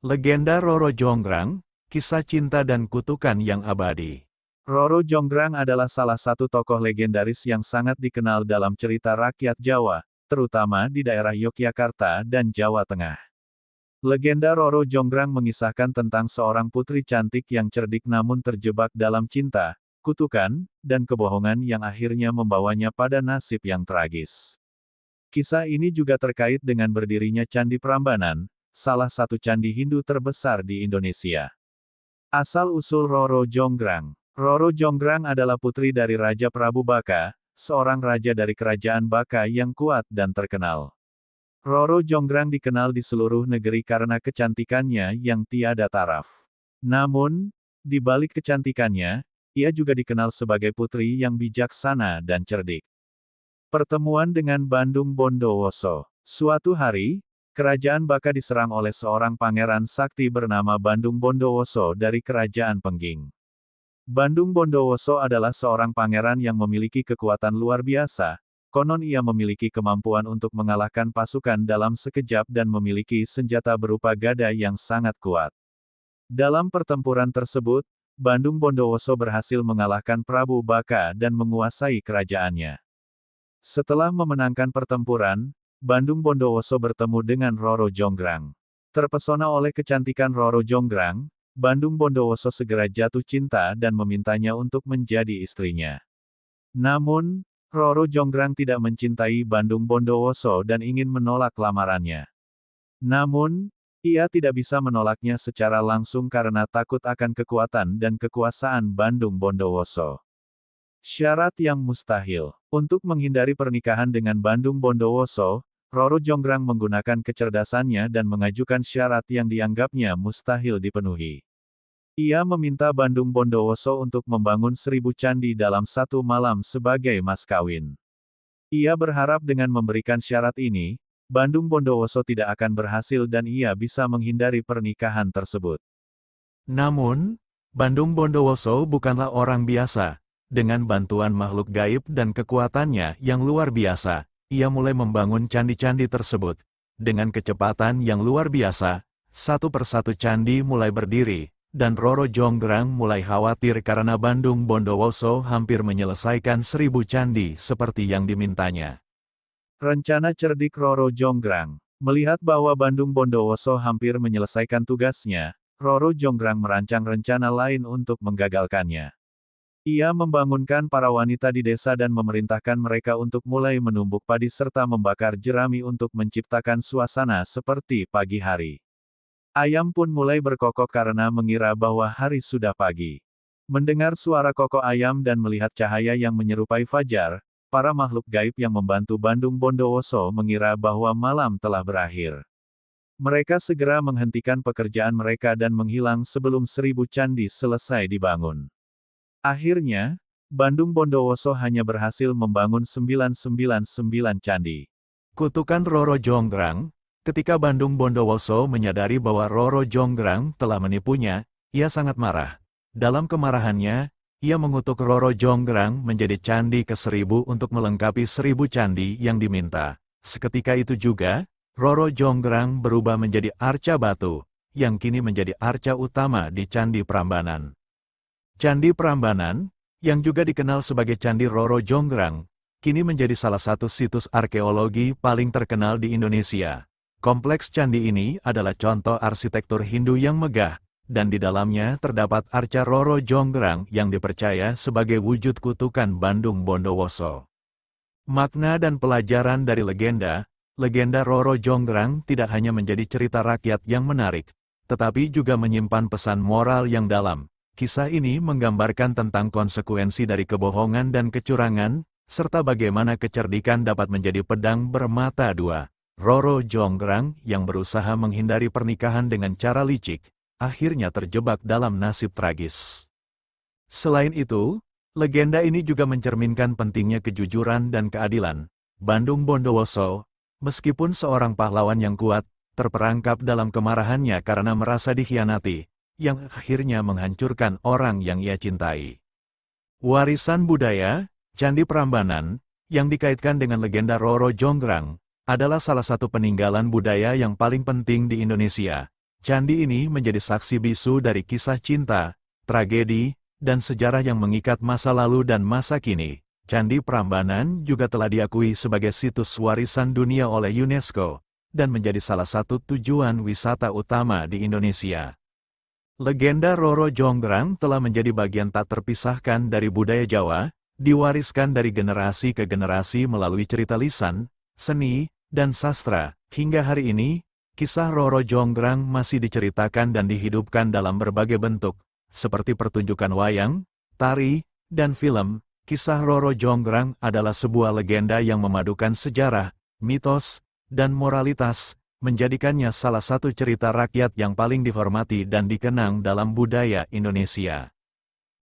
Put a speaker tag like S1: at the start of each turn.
S1: Legenda Roro Jonggrang, kisah cinta dan kutukan yang abadi. Roro Jonggrang adalah salah satu tokoh legendaris yang sangat dikenal dalam cerita rakyat Jawa, terutama di daerah Yogyakarta dan Jawa Tengah. Legenda Roro Jonggrang mengisahkan tentang seorang putri cantik yang cerdik namun terjebak dalam cinta, kutukan, dan kebohongan yang akhirnya membawanya pada nasib yang tragis. Kisah ini juga terkait dengan berdirinya Candi Prambanan, salah satu candi Hindu terbesar di Indonesia. Asal-usul Roro Jonggrang. Roro Jonggrang adalah putri dari Raja Prabu Baka, seorang raja dari kerajaan Baka yang kuat dan terkenal. Roro Jonggrang dikenal di seluruh negeri karena kecantikannya yang tiada taraf. Namun, di balik kecantikannya, ia juga dikenal sebagai putri yang bijaksana dan cerdik. Pertemuan dengan Bandung Bondowoso. Suatu hari, kerajaan Baka diserang oleh seorang pangeran sakti bernama Bandung Bondowoso dari kerajaan Pengging. Bandung Bondowoso adalah seorang pangeran yang memiliki kekuatan luar biasa. Konon ia memiliki kemampuan untuk mengalahkan pasukan dalam sekejap dan memiliki senjata berupa gada yang sangat kuat. Dalam pertempuran tersebut, Bandung Bondowoso berhasil mengalahkan Prabu Baka dan menguasai kerajaannya. Setelah memenangkan pertempuran, Bandung Bondowoso bertemu dengan Roro Jonggrang. Terpesona oleh kecantikan Roro Jonggrang, Bandung Bondowoso segera jatuh cinta dan memintanya untuk menjadi istrinya. Namun, Roro Jonggrang tidak mencintai Bandung Bondowoso dan ingin menolak lamarannya. Namun, ia tidak bisa menolaknya secara langsung karena takut akan kekuatan dan kekuasaan Bandung Bondowoso. Syarat yang mustahil. Untuk menghindari pernikahan dengan Bandung Bondowoso, Roro Jonggrang menggunakan kecerdasannya dan mengajukan syarat yang dianggapnya mustahil dipenuhi. Ia meminta Bandung Bondowoso untuk membangun 1000 candi dalam satu malam sebagai mas kawin. Ia berharap dengan memberikan syarat ini, Bandung Bondowoso tidak akan berhasil dan ia bisa menghindari pernikahan tersebut. Namun, Bandung Bondowoso bukanlah orang biasa. Dengan bantuan makhluk gaib dan kekuatannya yang luar biasa, ia mulai membangun candi-candi tersebut. Dengan kecepatan yang luar biasa, satu persatu candi mulai berdiri, dan Roro Jonggrang mulai khawatir karena Bandung Bondowoso hampir menyelesaikan 1000 candi seperti yang dimintanya. Rencana cerdik Roro Jonggrang. Melihat bahwa Bandung Bondowoso hampir menyelesaikan tugasnya, Roro Jonggrang merancang rencana lain untuk menggagalkannya. Ia membangunkan para wanita di desa dan memerintahkan mereka untuk mulai menumbuk padi serta membakar jerami untuk menciptakan suasana seperti pagi hari. Ayam pun mulai berkokok karena mengira bahwa hari sudah pagi. Mendengar suara kokok ayam dan melihat cahaya yang menyerupai fajar, para makhluk gaib yang membantu Bandung Bondowoso mengira bahwa malam telah berakhir. Mereka segera menghentikan pekerjaan mereka dan menghilang sebelum 1000 candi selesai dibangun. Akhirnya, Bandung Bondowoso hanya berhasil membangun 999 candi. Kutukan Roro Jonggrang. Ketika Bandung Bondowoso menyadari bahwa Roro Jonggrang telah menipunya, ia sangat marah. Dalam kemarahannya, ia mengutuk Roro Jonggrang menjadi candi ke-1000 untuk melengkapi 1000 candi yang diminta. Seketika itu juga, Roro Jonggrang berubah menjadi arca batu, yang kini menjadi arca utama di Candi Prambanan. Candi Prambanan, yang juga dikenal sebagai Candi Roro Jonggrang, kini menjadi salah satu situs arkeologi paling terkenal di Indonesia. Kompleks candi ini adalah contoh arsitektur Hindu yang megah, dan di dalamnya terdapat arca Roro Jonggrang yang dipercaya sebagai wujud kutukan Bandung Bondowoso. Makna dan pelajaran dari legenda Roro Jonggrang tidak hanya menjadi cerita rakyat yang menarik, tetapi juga menyimpan pesan moral yang dalam. Kisah ini menggambarkan tentang konsekuensi dari kebohongan dan kecurangan, serta bagaimana kecerdikan dapat menjadi pedang bermata dua. Roro Jonggrang yang berusaha menghindari pernikahan dengan cara licik, akhirnya terjebak dalam nasib tragis. Selain itu, legenda ini juga mencerminkan pentingnya kejujuran dan keadilan. Bandung Bondowoso, meskipun seorang pahlawan yang kuat, terperangkap dalam kemarahannya karena merasa dikhianati, yang akhirnya menghancurkan orang yang ia cintai. Warisan budaya, Candi Prambanan, yang dikaitkan dengan legenda Roro Jonggrang, adalah salah satu peninggalan budaya yang paling penting di Indonesia. Candi ini menjadi saksi bisu dari kisah cinta, tragedi, dan sejarah yang mengikat masa lalu dan masa kini. Candi Prambanan juga telah diakui sebagai situs warisan dunia oleh UNESCO, dan menjadi salah satu tujuan wisata utama di Indonesia. Legenda Roro Jonggrang telah menjadi bagian tak terpisahkan dari budaya Jawa, diwariskan dari generasi ke generasi melalui cerita lisan, seni, dan sastra. Hingga hari ini, kisah Roro Jonggrang masih diceritakan dan dihidupkan dalam berbagai bentuk, seperti pertunjukan wayang, tari, dan film. Kisah Roro Jonggrang adalah sebuah legenda yang memadukan sejarah, mitos, dan moralitas, menjadikannya salah satu cerita rakyat yang paling dihormati dan dikenang dalam budaya Indonesia.